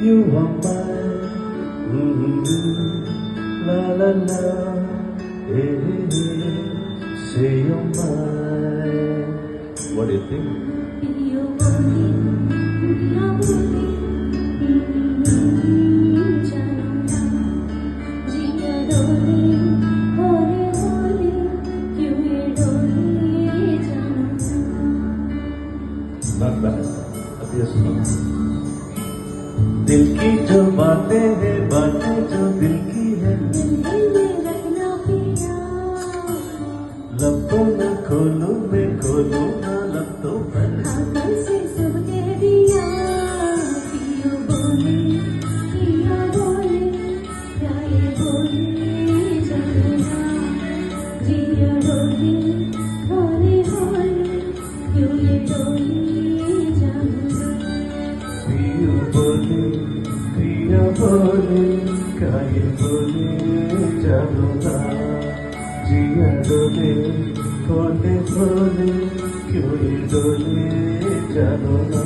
You are mine, la la la, eh, say you're mine. What do you think? Not bad. अभी सुनो। दिल की जो बातें हैं, बातें जो दिल की है, लब्बों में खोलूं मैं, खोलूं ना लब्बों पर। प्रिया बोले काहे बोले जानो ना, जिया डोले खोले खोले क्यों ये डोले जानो ना।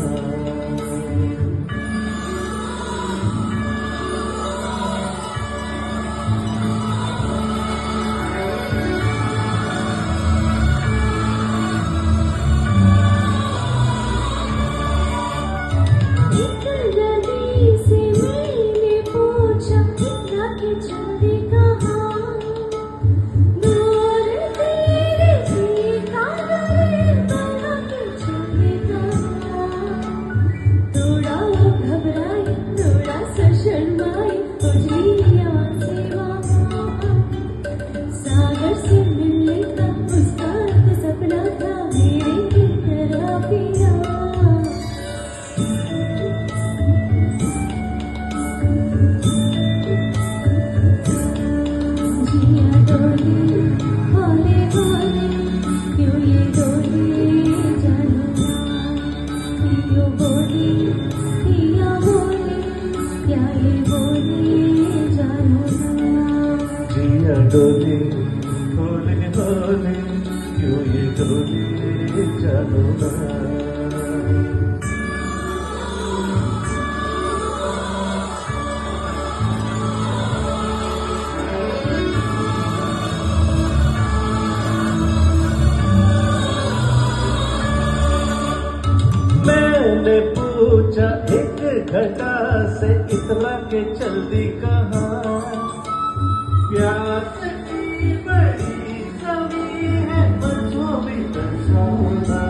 डोले खोले खोले क्यों ये डोले जानो ना। मैंने पूछा एक घटा से इतना के चल दी कहाँ, प्यार की बड़ी कमी है बच्चों भी दर्शाना।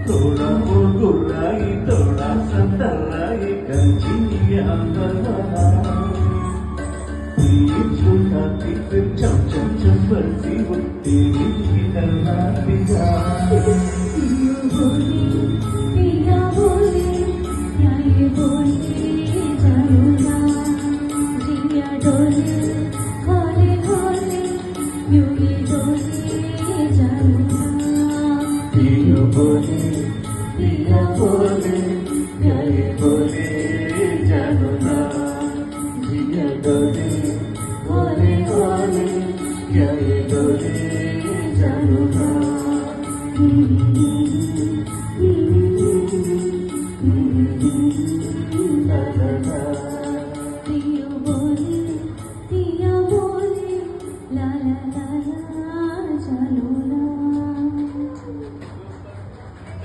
थोड़ा वो गुराई थोड़ा संतराई कंचिया करना, छुटाती फिर चम चम चम बरती वो तेरी की तरह पिया। पिया बोले क्या ये बोले जानो ना, जिया डोले खोले खोले क्यों ये डोले जानो ना। पिया बोले क्या ये बोले जानो ना, जिया डोले खोले खोले क्या ये डोले जानो ना। पिया बोले ला ला ला ला चलो।